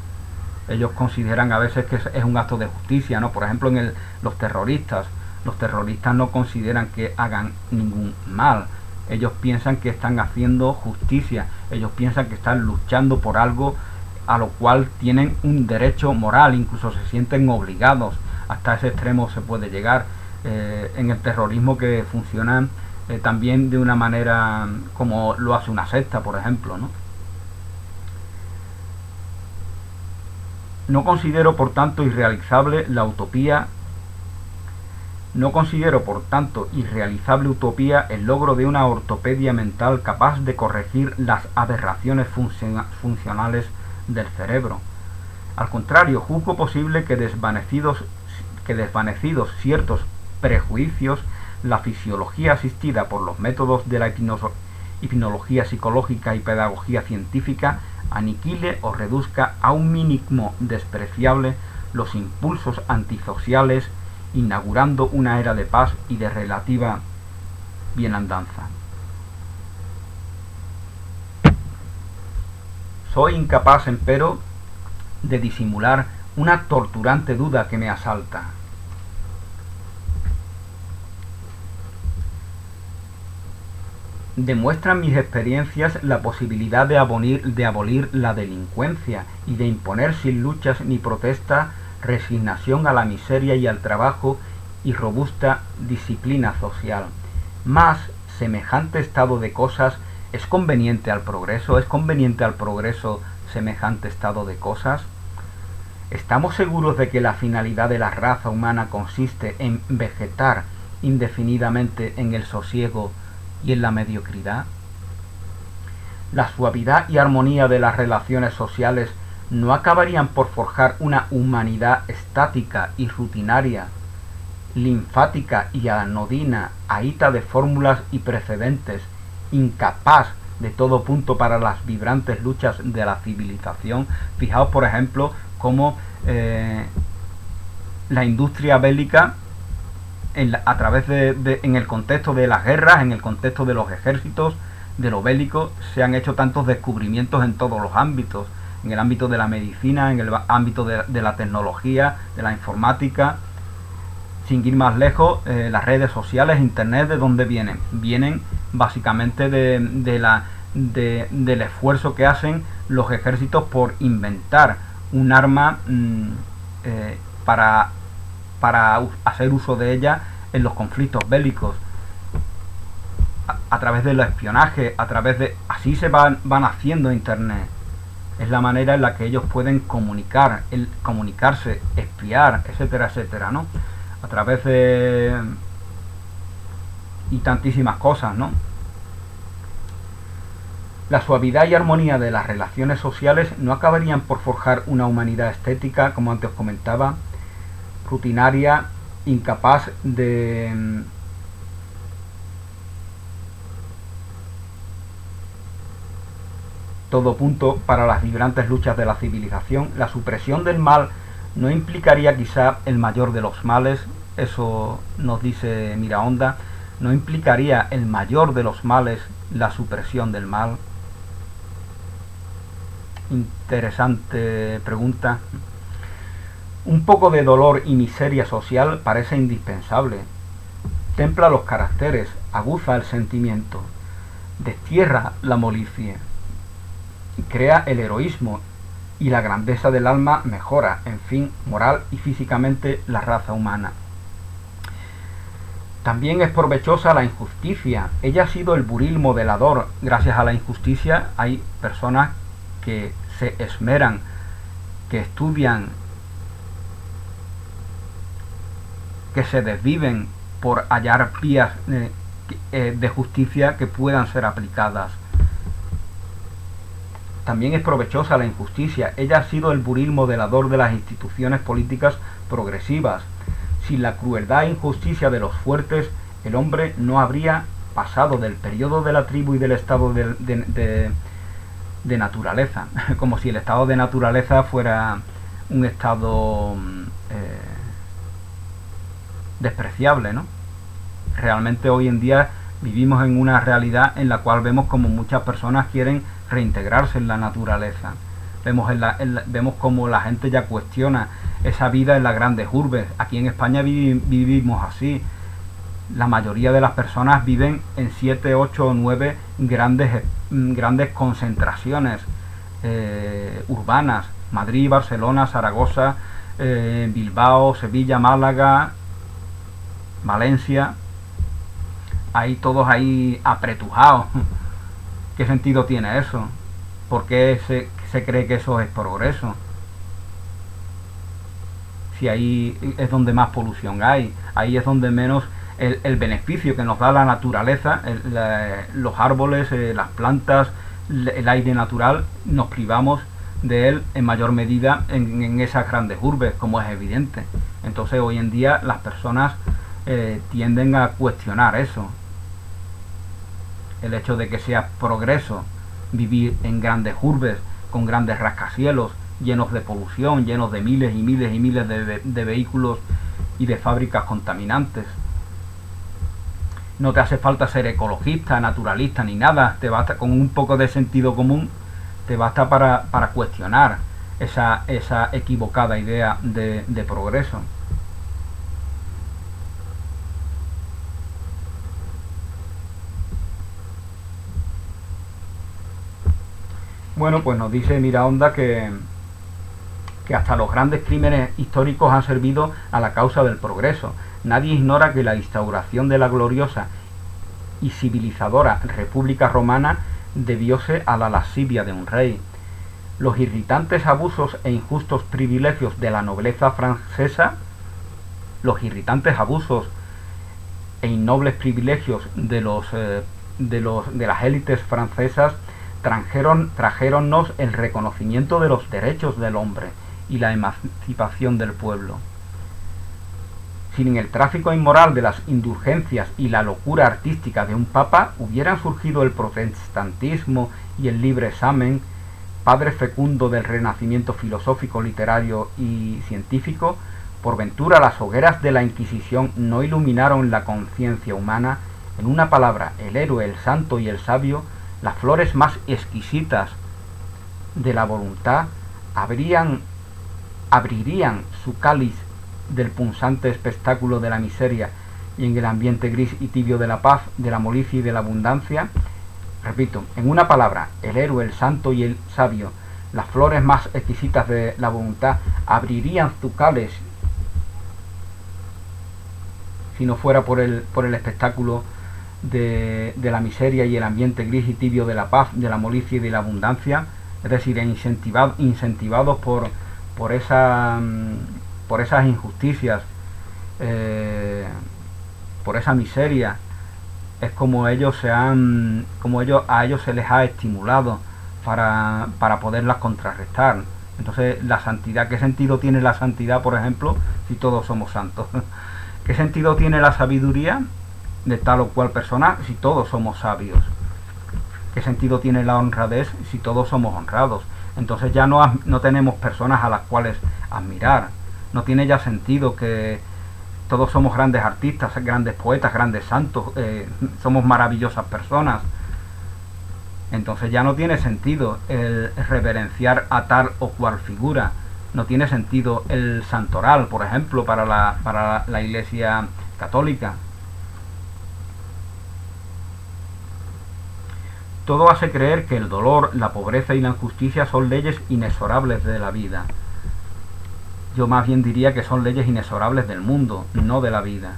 Ellos consideran a veces que es un acto de justicia, ¿no? Por ejemplo, los terroristas no consideran que hagan ningún mal. Ellos piensan que están haciendo justicia, ellos piensan que están luchando por algo a lo cual tienen un derecho moral, incluso se sienten obligados. Hasta ese extremo se puede llegar en el terrorismo, que funciona también de una manera como lo hace una secta, por ejemplo, ¿no? No considero, por tanto, irrealizable utopía el logro de una ortopedia mental capaz de corregir las aberraciones funcionales del cerebro. Al contrario, juzgo posible que desvanecidos ciertos prejuicios, la fisiología asistida por los métodos de la hipnología psicológica y pedagogía científica aniquile o reduzca a un mínimo despreciable los impulsos antisociales, inaugurando una era de paz y de relativa bienandanza. Soy incapaz, empero, de disimular una torturante duda que me asalta. Demuestran mis experiencias la posibilidad de abolir la delincuencia y de imponer sin luchas ni protesta resignación a la miseria y al trabajo y robusta disciplina social. Mas semejante estado de cosas es conveniente al progreso semejante estado de cosas. ¿Estamos seguros de que la finalidad de la raza humana consiste en vegetar indefinidamente en el sosiego y en la mediocridad? La suavidad y armonía de las relaciones sociales no acabarían por forjar una humanidad estática y rutinaria, linfática y anodina, ahita de fórmulas y precedentes, incapaz de todo punto para las vibrantes luchas de la civilización. Fijaos, por ejemplo, cómo la industria bélica, a través en el contexto de las guerras, en el contexto de los ejércitos, de lo bélico, se han hecho tantos descubrimientos en todos los ámbitos, en el ámbito de la medicina, en el ámbito de la tecnología, de la informática. Sin ir más lejos, las redes sociales, internet, ¿de dónde vienen? Vienen básicamente del esfuerzo que hacen los ejércitos por inventar un arma para hacer uso de ella en los conflictos bélicos, a través del espionaje, así se van haciendo internet. Es la manera en la que ellos pueden comunicarse, espiar, etcétera, etcétera, ¿no? A través de y tantísimas cosas, ¿no? La suavidad y armonía de las relaciones sociales no acabarían por forjar una humanidad estética, como antes comentaba, rutinaria, incapaz de todo punto para las vibrantes luchas de la civilización. La supresión del mal no implicaría quizá el mayor de los males, eso nos dice Miraonda, no implicaría el mayor de los males la supresión del mal. Interesante pregunta. Un poco de dolor y miseria social parece indispensable. Templa los caracteres, aguza el sentimiento, destierra la molicie, crea el heroísmo y la grandeza del alma mejora, en fin, moral y físicamente la raza humana. También es provechosa la injusticia. Ella ha sido el buril modelador. Gracias a la injusticia hay personas que se esmeran, que estudian, que se desviven por hallar vías de justicia que puedan ser aplicadas. También es provechosa la injusticia. Ella ha sido el buril modelador de las instituciones políticas progresivas. Sin la crueldad e injusticia de los fuertes, el hombre no habría pasado del periodo de la tribu y del estado de naturaleza, como si el estado de naturaleza fuera un estado despreciable, ¿no? Realmente hoy en día vivimos en una realidad en la cual vemos como muchas personas quieren reintegrarse en la naturaleza. Vemos como la gente ya cuestiona esa vida en las grandes urbes. Aquí en España vivimos así. La mayoría de las personas viven en 7, 8 o 9 grandes concentraciones urbanas. Madrid, Barcelona, Zaragoza, Bilbao, Sevilla, Málaga, Valencia. Ahí todos ahí apretujados. ¿Qué sentido tiene eso? ¿Por qué se cree que eso es progreso? Si ahí es donde más polución hay, ahí es donde menos el beneficio que nos da la naturaleza, los árboles, las plantas, el aire natural, nos privamos de él en mayor medida en esas grandes urbes, como es evidente. Entonces hoy en día las personas tienden a cuestionar eso. El hecho de que sea progreso vivir en grandes urbes, con grandes rascacielos, llenos de polución, llenos de miles y miles y miles de vehículos y de fábricas contaminantes. No te hace falta ser ecologista, naturalista ni nada, te basta con un poco de sentido común, te basta para cuestionar esa equivocada idea de progreso. Bueno, pues nos dice Miraonda que hasta los grandes crímenes históricos han servido a la causa del progreso. Nadie ignora que la instauración de la gloriosa y civilizadora República Romana debióse a la lascivia de un rey. Los irritantes abusos e injustos privilegios de la nobleza francesa, los irritantes abusos e innobles privilegios de las élites francesas trajeronnos el reconocimiento de los derechos del hombre y la emancipación del pueblo. Sin el tráfico inmoral de las indulgencias y la locura artística de un papa, hubieran surgido el protestantismo y el libre examen, padre fecundo del renacimiento filosófico, literario y científico. Por ventura las hogueras de la Inquisición no iluminaron la conciencia humana. En una palabra, el héroe, el santo y el sabio, las flores más exquisitas de la voluntad, abrirían su cáliz del punzante espectáculo de la miseria, y en el ambiente gris y tibio de la paz, de la molicie y de la abundancia. Repito, en una palabra, el héroe, el santo y el sabio, las flores más exquisitas de la voluntad, abrirían su cáliz si no fuera por el espectáculo de la miseria y el ambiente gris y tibio de la paz, de la molicie y de la abundancia. Es decir, incentivados por esas injusticias, por esa miseria, es como a ellos se les ha estimulado para poderlas contrarrestar. Entonces, la santidad, ¿qué sentido tiene la santidad, por ejemplo, si todos somos santos? ¿Qué sentido tiene la sabiduría de tal o cual persona si todos somos sabios? ¿Qué sentido tiene la honradez si todos somos honrados? Entonces ya no tenemos personas a las cuales admirar. No tiene ya sentido que todos somos grandes artistas, grandes poetas, grandes santos, somos maravillosas personas. Entonces ya no tiene sentido el reverenciar a tal o cual figura. No tiene sentido el santoral, por ejemplo, para la Iglesia católica. Todo hace creer que el dolor, la pobreza y la injusticia son leyes inexorables de la vida. Yo más bien diría que son leyes inexorables del mundo, no de la vida.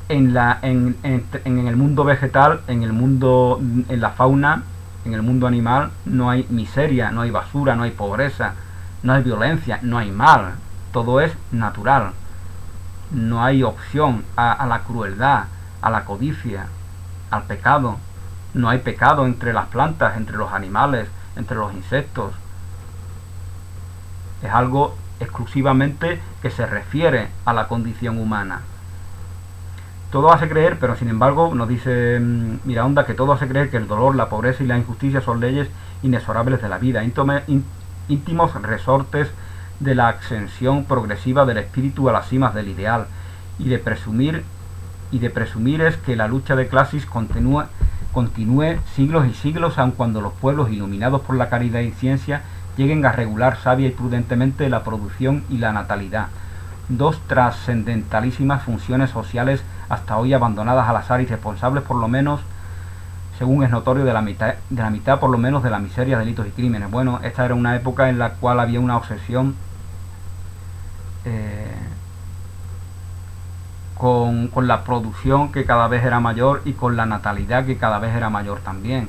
en el mundo vegetal, en la fauna, en el mundo animal, no hay miseria, no hay basura, no hay pobreza, no hay violencia, no hay mal. Todo es natural. No hay opción a la crueldad, a la codicia, al pecado. No hay pecado entre las plantas, entre los animales, entre los insectos. Es algo exclusivamente que se refiere a la condición humana. Todo hace creer, pero sin embargo nos dice Miraonda, que todo hace creer que el dolor, la pobreza y la injusticia son leyes inexorables de la vida, íntimos resortes de la ascensión progresiva del espíritu a las cimas del ideal, y de presumir es que la lucha de clases continúe siglos y siglos, aun cuando los pueblos iluminados por la caridad y ciencia lleguen a regular sabia y prudentemente la producción y la natalidad, dos trascendentalísimas funciones sociales hasta hoy abandonadas al azar y responsables por lo menos, según es notorio, de la mitad por lo menos de la miseria, delitos y crímenes. Bueno, esta era una época en la cual había una obsesión con la producción, que cada vez era mayor, y con la natalidad, que cada vez era mayor también.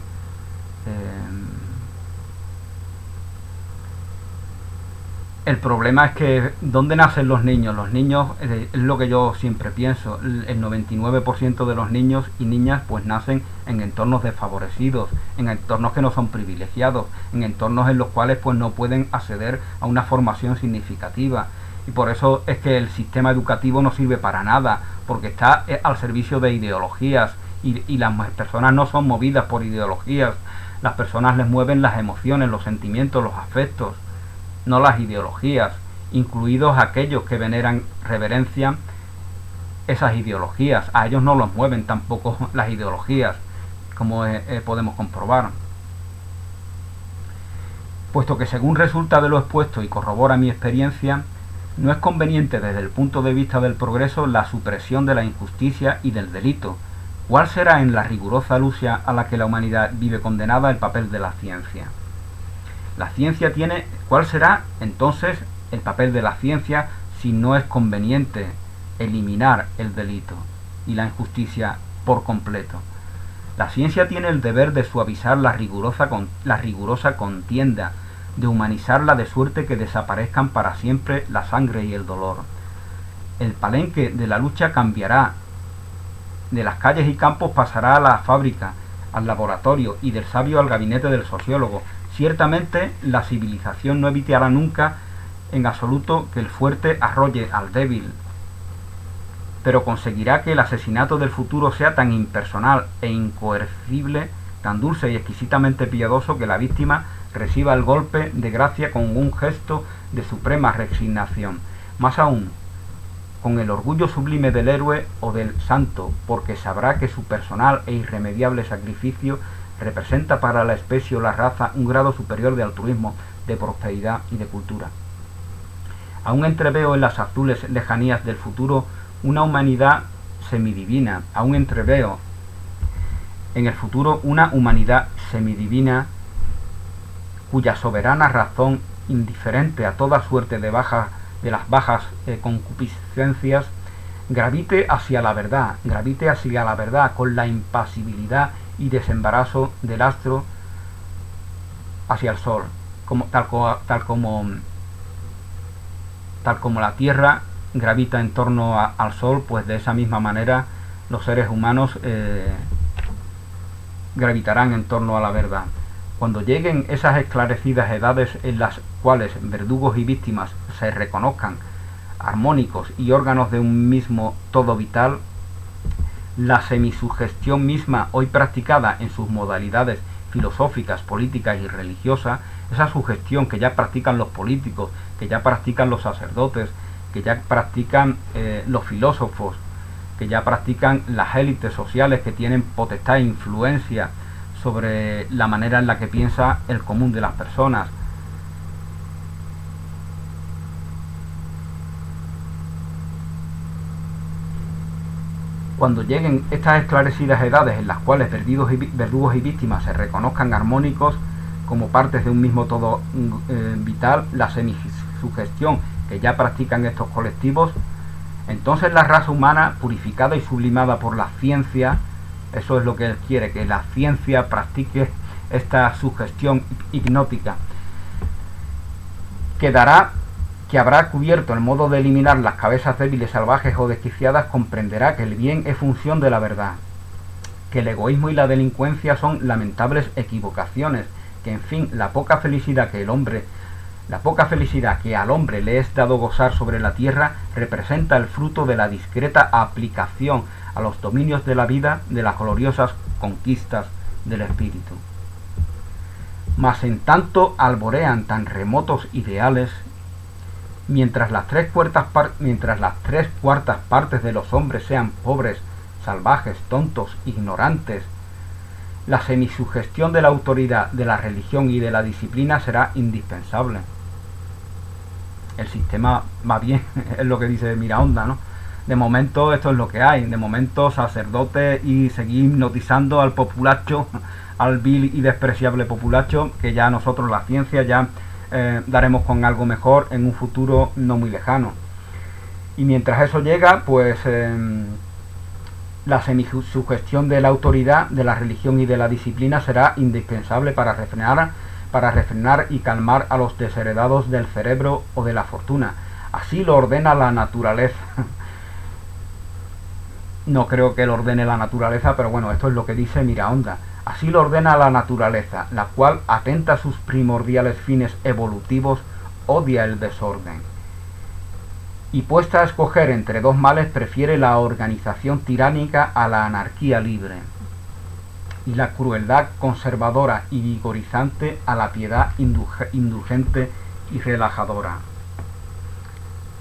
El problema es que ¿dónde nacen los niños? Los niños, es lo que yo siempre pienso, el 99% de los niños y niñas pues nacen en entornos desfavorecidos, en entornos que no son privilegiados, en entornos en los cuales pues no pueden acceder a una formación significativa. Y por eso es que el sistema educativo no sirve para nada, porque está al servicio de ideologías, y las personas no son movidas por ideologías. Las personas les mueven las emociones, los sentimientos, los afectos, no las ideologías, incluidos aquellos que reverencian esas ideologías. A ellos no los mueven tampoco las ideologías, como podemos comprobar. Puesto que, según resulta de lo expuesto y corrobora mi experiencia, no es conveniente desde el punto de vista del progreso la supresión de la injusticia y del delito. ¿Cuál será, en la rigurosa lucha a la que la humanidad vive condenada, el papel de la ciencia? ¿Cuál será entonces el papel de la ciencia si no es conveniente eliminar el delito y la injusticia por completo? La ciencia tiene el deber de suavizar la rigurosa contienda, de humanizarla de suerte que desaparezcan para siempre la sangre y el dolor. El palenque de la lucha cambiará, de las calles y campos pasará a la fábrica, al laboratorio, y del sabio al gabinete del sociólogo. Ciertamente la civilización no evitará nunca en absoluto que el fuerte arrolle al débil, pero conseguirá que el asesinato del futuro sea tan impersonal e incoercible, tan dulce y exquisitamente piadoso, que la víctima reciba el golpe de gracia con un gesto de suprema resignación, más aún con el orgullo sublime del héroe o del santo, porque sabrá que su personal e irremediable sacrificio representa para la especie o la raza un grado superior de altruismo, de prosperidad y de cultura. Aún entreveo en las azules lejanías del futuro una humanidad semidivina, aún entreveo en el futuro una humanidad semidivina cuya soberana razón, indiferente a toda suerte de las bajas concupiscencias, gravite hacia la verdad con la impasibilidad y desembarazo del astro hacia el sol, tal como la Tierra gravita en torno al sol, pues de esa misma manera los seres humanos gravitarán en torno a la verdad. Cuando lleguen esas esclarecidas edades en las cuales verdugos y víctimas se reconozcan armónicos y órganos de un mismo todo vital, la semisugestión misma, hoy practicada en sus modalidades filosóficas, políticas y religiosas, esa sugestión que ya practican los políticos, que ya practican los sacerdotes, que ya practican los filósofos, que ya practican las élites sociales que tienen potestad e influencia sobre la manera en la que piensa el común de las personas. Cuando lleguen estas esclarecidas edades en las cuales verdugos y víctimas se reconozcan armónicos como partes de un mismo todo vital, la semisugestión que ya practican estos colectivos Entonces la raza humana, purificada y sublimada por la ciencia, eso es lo que él quiere, que la ciencia practique esta sugestión hipnótica, que habrá cubierto el modo de eliminar las cabezas débiles, salvajes o desquiciadas, comprenderá que el bien es función de la verdad, que el egoísmo y la delincuencia son lamentables equivocaciones, que en fin, la poca felicidad que al hombre le es dado gozar sobre la tierra representa el fruto de la discreta aplicación a los dominios de la vida de las gloriosas conquistas del espíritu. Mas en tanto alborean tan remotos ideales, mientras las tres cuartas partes de los hombres sean pobres, salvajes, tontos, ignorantes, la semisugestión de la autoridad, de la religión y de la disciplina será indispensable. El sistema va bien, es lo que dice Miraonda, ¿no? De momento esto es lo que hay, de momento sacerdotes y seguir hipnotizando al populacho, al vil y despreciable populacho, que ya nosotros la ciencia ya daremos con algo mejor en un futuro no muy lejano. Y mientras eso llega, pues la semisugestión de la autoridad, de la religión y de la disciplina será indispensable para refrenar y calmar a los desheredados del cerebro o de la fortuna. Así lo ordena la naturaleza. No creo que lo ordene la naturaleza, pero bueno, esto es lo que dice Miraonda. Así lo ordena la naturaleza, la cual, atenta a sus primordiales fines evolutivos, odia el desorden. Y puesta a escoger entre dos males, prefiere la organización tiránica a la anarquía libre, y la crueldad conservadora y vigorizante a la piedad indulgente y relajadora.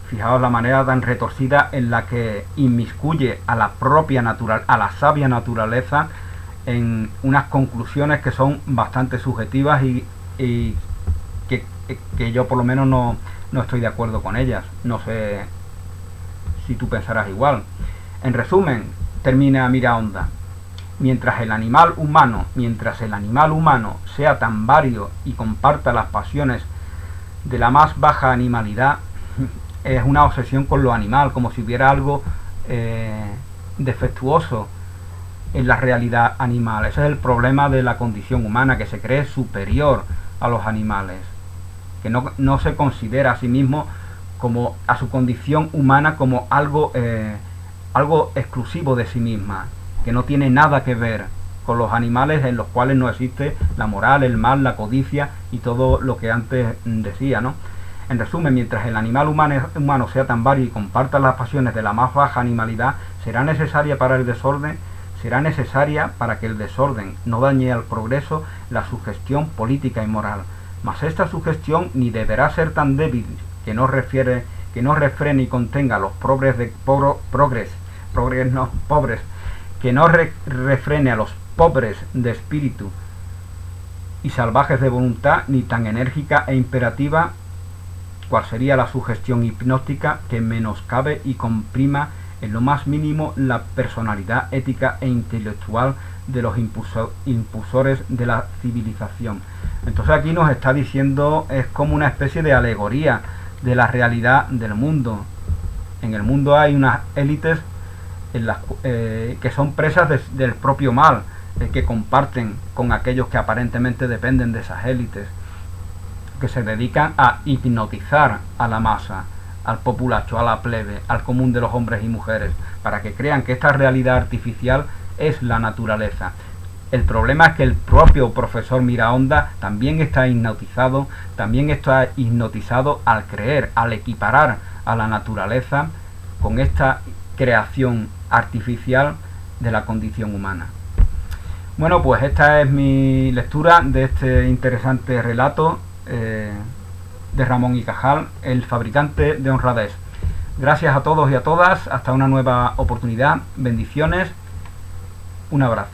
Fijaos la manera tan retorcida en la que inmiscuye a la sabia naturaleza en unas conclusiones que son bastante subjetivas y que yo por lo menos no estoy de acuerdo con ellas. No sé si tú pensarás igual. En resumen, termina Miraonda: mientras el animal humano sea tan vario y comparta las pasiones de la más baja animalidad, es una obsesión con lo animal, como si hubiera algo defectuoso en la realidad animal. Ese es el problema de la condición humana, que se cree superior a los animales, que no se considera a sí mismo, como a su condición humana, como algo exclusivo de sí misma, que no tiene nada que ver con los animales, en los cuales no existe la moral, el mal, la codicia y todo lo que antes decía, ¿no? En resumen, mientras el animal humano sea tan vario y comparta las pasiones de la más baja animalidad, será necesaria para que el desorden no dañe al progreso la sugestión política y moral. Mas esta sugestión ni deberá ser tan débil que no refrene y contenga los que no refrene a los pobres de espíritu y salvajes de voluntad, ni tan enérgica e imperativa cual sería la sugestión hipnótica, que menoscabe y comprima en lo más mínimo la personalidad ética e intelectual de los impulsores de la civilización. Entonces aquí nos está diciendo, es como una especie de alegoría de la realidad del mundo. En el mundo hay unas élites que son presas del propio mal, que comparten con aquellos que aparentemente dependen de esas élites, que se dedican a hipnotizar a la masa, al populacho, a la plebe, al común de los hombres y mujeres, para que crean que esta realidad artificial es la naturaleza. El problema es que el propio profesor Miraonda también está hipnotizado al creer, al equiparar a la naturaleza con esta creación artificial de la condición humana. Bueno, pues esta es mi lectura de este interesante relato de Ramón y Cajal, el fabricante de honradez. Gracias a todos y a todas, hasta una nueva oportunidad, bendiciones, un abrazo.